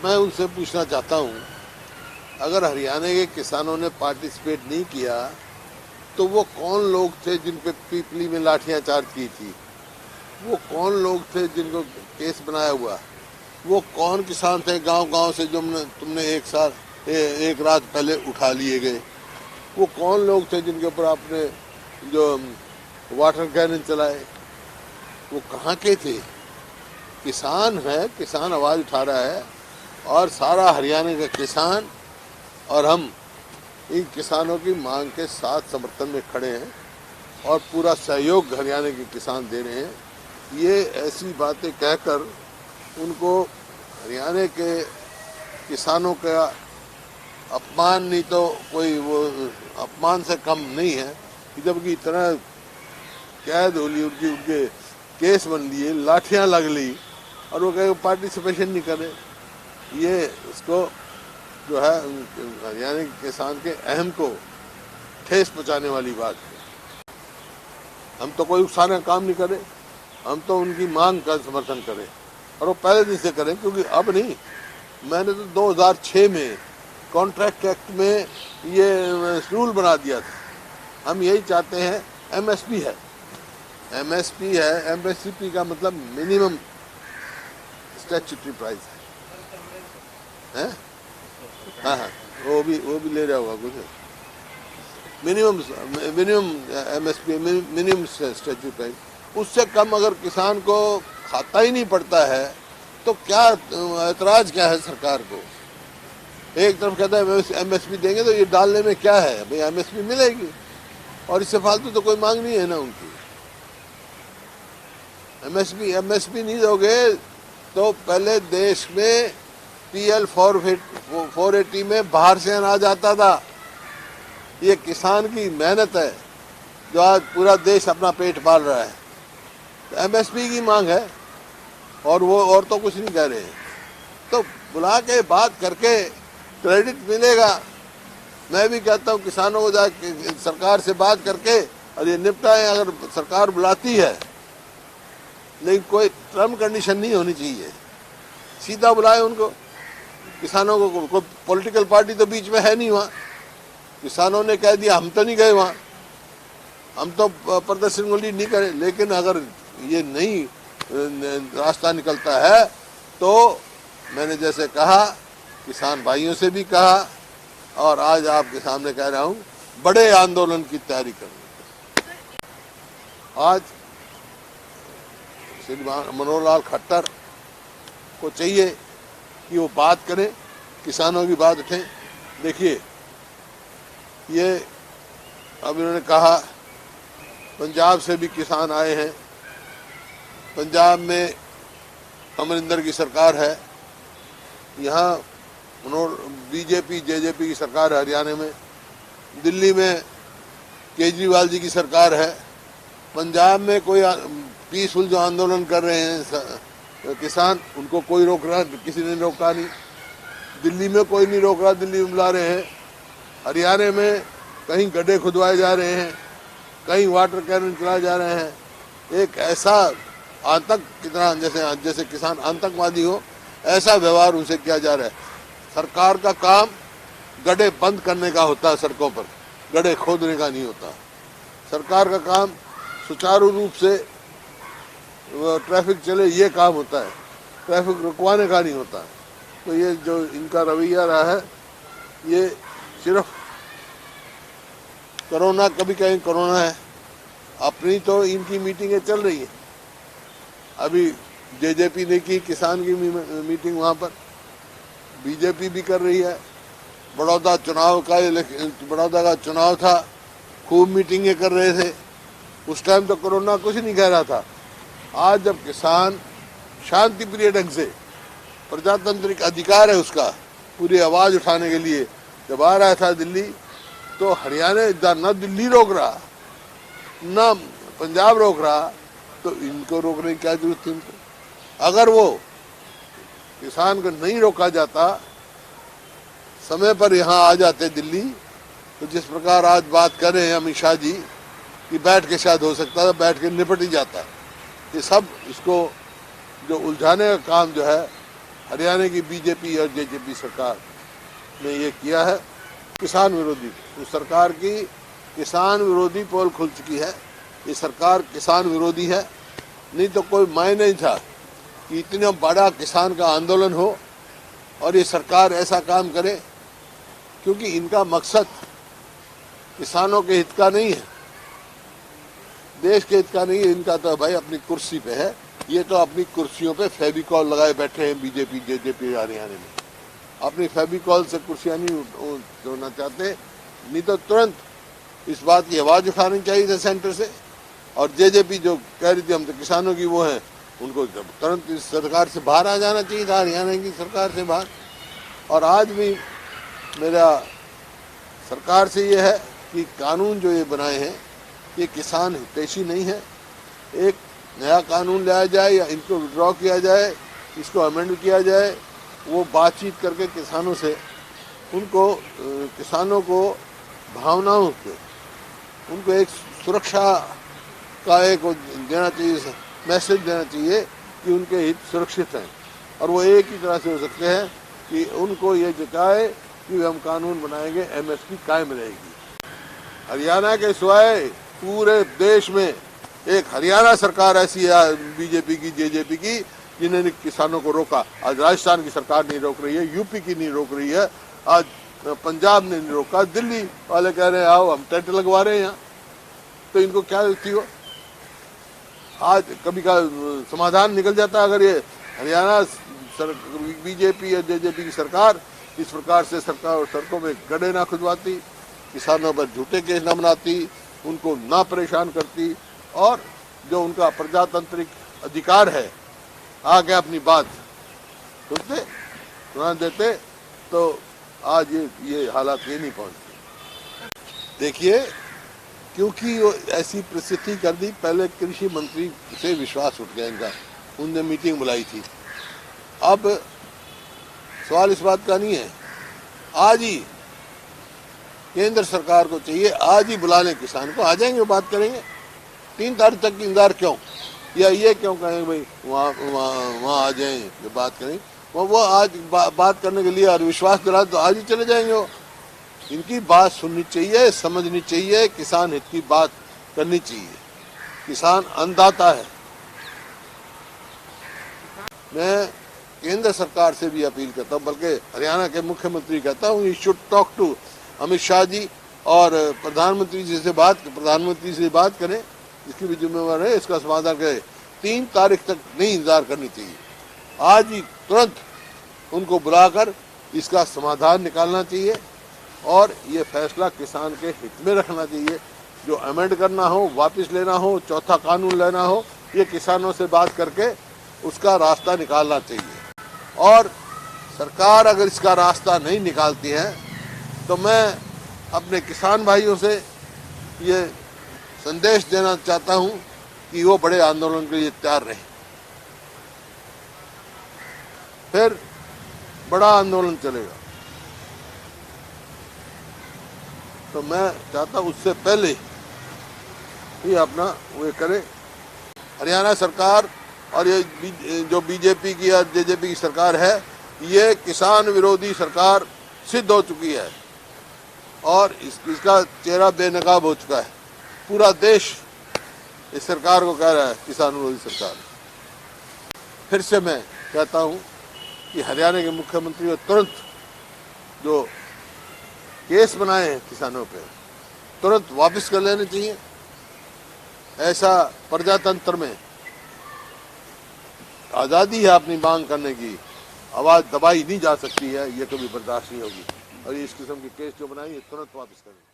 मैं उनसे पूछना चाहता हूँ, अगर हरियाणा के किसानों ने पार्टिसिपेट नहीं किया तो वो कौन लोग थे जिन पे पीपली में लाठियाँ चार्ज की थी? वो कौन लोग थे जिनको केस बनाया हुआ? वो कौन किसान थे गांव-गांव से जो तुमने एक रात पहले उठा लिए गए? वो कौन लोग थे जिनके ऊपर आपने जो वाटर कैनन चलाए? वो कहाँ के थे? किसान है, किसान आवाज़ उठा रहा है और सारा हरियाणा का किसान और हम इन किसानों की मांग के साथ समर्थन में खड़े हैं और पूरा सहयोग हरियाणा के किसान दे रहे हैं। ये ऐसी बातें कहकर उनको हरियाणा के किसानों का अपमान नहीं तो कोई वो अपमान से कम नहीं है, जबकि इतना कैद हो ली उनके केस बन लिए, लाठियां लग ली और वो कहे पार्टिसिपेशन नहीं करे। ये उसको जो है हरियाणा के किसान के अहम को ठेस पहुंचाने वाली बात है। हम तो कोई उकसाने का काम नहीं करें, हम तो उनकी मांग का समर्थन करें और वो पहले दिन से करें, क्योंकि अब नहीं। मैंने तो 2006 में कॉन्ट्रैक्ट एक्ट में ये रूल बना दिया था। हम यही चाहते हैं, एमएसपी है, एमएसपी है, एमएसपी का मतलब मिनिमम स्टैट्यूटरी प्राइस है। हाँ हाँ, वो भी ले रहा होगा कुछ। Minimum MSP, minimum statutory price, उससे कम अगर किसान को खाता ही नहीं पड़ता है तो क्या ऐतराज क्या है सरकार को? एक तरफ कहता है एमएसपी देंगे, तो ये डालने में क्या है भाई? एमएसपी मिलेगी और इससे फालतू तो कोई मांग नहीं है ना उनकी। एमएसपी नहीं दोगे तो पहले देश में PL 480 में बाहर से अनाज आता था। ये किसान की मेहनत है जो आज पूरा देश अपना पेट पाल रहा है। तो एमएसपी की मांग है और वो और तो कुछ नहीं कह रहे हैं। तो बुला के बात करके क्रेडिट मिलेगा। मैं भी कहता हूँ किसानों को जाके सरकार से बात करके और ये निपटाएं, अगर सरकार बुलाती है, लेकिन कोई टर्म कंडीशन नहीं होनी चाहिए, सीधा बुलाए उनको। किसानों को कोई पॉलिटिकल पार्टी तो बीच में है नहीं वहाँ। किसानों ने कह दिया हम तो नहीं गए वहाँ, हम तो प्रदर्शन को लीड नहीं करें। लेकिन अगर ये नहीं रास्ता निकलता है तो मैंने जैसे कहा, किसान भाइयों से भी कहा और आज आपके सामने कह रहा हूँ, बड़े आंदोलन की तैयारी करनी। आज श्री मनोहर लाल खट्टर को चाहिए कि वो बात करें, किसानों की बात उठें। देखिए, ये अब इन्होंने कहा पंजाब से भी किसान आए हैं। पंजाब में अमरिंदर की सरकार है, यहाँ बीजेपी जेजेपी की सरकार है हरियाणा में। दिल्ली में केजरीवाल जी की सरकार है। पंजाब में कोई पीसफुल जो आंदोलन कर रहे हैं किसान, उनको कोई रोक रहा, किसी ने रोका नहीं। दिल्ली में कोई नहीं रोक रहा, दिल्ली में बुला रहे हैं। हरियाणा में कहीं गड्ढे खुदवाए जा रहे हैं, कहीं वाटर कैनन चलाए जा रहे हैं। एक ऐसा आतंक, कितना जैसे किसान आतंकवादी हो, ऐसा व्यवहार उनसे किया जा रहा है। सरकार का काम गड्ढे बंद करने का होता है, सड़कों पर गड्ढे खोदने का नहीं होता। सरकार का काम सुचारू रूप से ट्रैफिक चले, ये काम होता है, ट्रैफिक रुकवाने का नहीं होता। तो ये जो इनका रवैया रहा है, ये सिर्फ कोरोना, कभी कहीं कोरोना है, अपनी तो इनकी मीटिंगें चल रही है। अभी जेजेपी ने की किसान की मीटिंग, वहाँ पर बीजेपी भी कर रही है। बड़ौदा का चुनाव था, खूब मीटिंगें कर रहे थे। उस टाइम तो कोरोना कुछ नहीं कह रहा था। आज जब किसान शांति प्रिय ढंग से, प्रजातांत्रिक अधिकार है उसका, पूरी आवाज़ उठाने के लिए जब आ रहा था दिल्ली, तो हरियाणा न दिल्ली रोक रहा न पंजाब रोक रहा, तो इनको रोकने की क्या जरूरत थी उनको? अगर वो किसान को नहीं रोका जाता, समय पर यहाँ आ जाते दिल्ली, तो जिस प्रकार आज बात कर रहे हैं अमित शाह जी कि बैठ के शायद हो सकता था, बैठ के निपट ही जाता। ये सब इसको जो उलझाने का काम जो है हरियाणा की बीजेपी और जेजेपी सरकार ने ये किया है किसान विरोधी। उस सरकार की किसान विरोधी पोल खुल चुकी है। ये सरकार किसान विरोधी है, नहीं तो कोई मायने नहीं था कि इतना बड़ा किसान का आंदोलन हो और ये सरकार ऐसा काम करे, क्योंकि इनका मकसद किसानों के हित का नहीं है, देश के हित का नहीं है। इनका तो भाई अपनी कुर्सी पे है। ये तो अपनी कुर्सियों पे फेविकॉल लगाए बैठे हैं बीजेपी जेजेपी हरियाणा में। अपनी फेविकॉल से कुर्सियां नहीं होना चाहते, नहीं तो तुरंत इस बात की आवाज उठानी चाहिए था सेंटर से। और जेजेपी जो कह रही थी हम तो किसानों की वो है, उनको तुरंत इस सरकार से बाहर आ जाना चाहिए था, हरियाणा की सरकार से बाहर। और आज भी मेरा सरकार से ये है कि कानून जो ये बनाए हैं ये किसान हितैषी नहीं है। एक नया कानून लाया जाए या इनको विड्रॉ किया जाए, इसको अमेंड किया जाए, वो बातचीत करके किसानों से उनको किसानों को भावनाओं के उनको एक सुरक्षा का एक देना चाहिए, मैसेज देना चाहिए कि उनके हित सुरक्षित हैं। और वो एक ही तरह से हो सकते हैं कि उनको ये जताए कि हम कानून बनाएंगे, एमएसपी कायम रहेगी। हरियाणा के सिवाय पूरे देश में एक हरियाणा सरकार ऐसी है बीजेपी की जेजेपी की जिन्होंने किसानों को रोका। आज राजस्थान की सरकार नहीं रोक रही है, यूपी की नहीं रोक रही है, आज पंजाब ने नहीं रोका, दिल्ली वाले कह रहे हैं आओ हम टेंट लगवा रहे हैं यहाँ। तो इनको क्या लगती हो, आज कभी का समाधान निकल जाता अगर ये हरियाणा बीजेपी या जेजेपी की सरकार इस प्रकार से सरकार सड़कों में गड्ढे ना खुदवाती, किसानों पर झूठे केस न बनाती, उनको ना परेशान करती और जो उनका प्रजातांत्रिक अधिकार है आगे अपनी बात सुनते सुना देते, तो आज ये हालात ये नहीं पहुंचते। देखिए, क्योंकि वो ऐसी परिस्थिति कर दी, पहले कृषि मंत्री से विश्वास उठ गया इनका, उनने मीटिंग बुलाई थी। अब सवाल इस बात का नहीं है, आज ही केंद्र सरकार को चाहिए आज ही बुला लें किसान को, आ जाएंगे बात करेंगे। 3 तारीख तक इंतजार क्यों, या ये क्यों कहें भाई वहाँ आ जाएं जो बात करें। वो आज बात करने के लिए और विश्वास दिला तो आज ही चले जाएंगे। वो इनकी बात सुननी चाहिए, समझनी चाहिए, किसान हित की बात करनी चाहिए। किसान अन्नदाता है। मैं केंद्र सरकार से भी अपील करता हूँ, बल्कि हरियाणा के मुख्यमंत्री कहता हूँ you should talk to Amit Shah ji और प्रधानमंत्री जी से प्रधानमंत्री से बात करें, इसकी भी जिम्मेवार है, इसका समाधान करें। 3 तारीख तक नहीं इंतजार करनी चाहिए, आज ही तुरंत उनको बुलाकर इसका समाधान निकालना चाहिए और ये फैसला किसान के हित में रखना चाहिए। जो अमेंड करना हो, वापस लेना हो, चौथा कानून लेना हो, ये किसानों से बात करके उसका रास्ता निकालना चाहिए। और सरकार अगर इसका रास्ता नहीं निकालती है तो मैं अपने किसान भाइयों से ये संदेश देना चाहता हूं कि वो बड़े आंदोलन के लिए तैयार रहें। फिर बड़ा आंदोलन चलेगा। तो मैं चाहता हूं उससे पहले ही अपना वो करे। हरियाणा सरकार और ये जो बीजेपी की और जेजेपी की सरकार है, ये किसान विरोधी सरकार सिद्ध हो चुकी है और इसका चेहरा बेनकाब हो चुका है। पूरा देश इस सरकार को कह रहा है किसान विरोधी सरकार। फिर से मैं कहता हूं कि हरियाणा के मुख्यमंत्री को तुरंत जो केस बनाए हैं किसानों पे तुरंत वापस कर लेने चाहिए। ऐसा प्रजातंत्र में आज़ादी है अपनी मांग करने की, आवाज़ दबाई नहीं जा सकती है, ये कभी बर्दाश्त नहीं होगी। और इस किस्म के केस जो बनाए ये तुरंत वापस करें।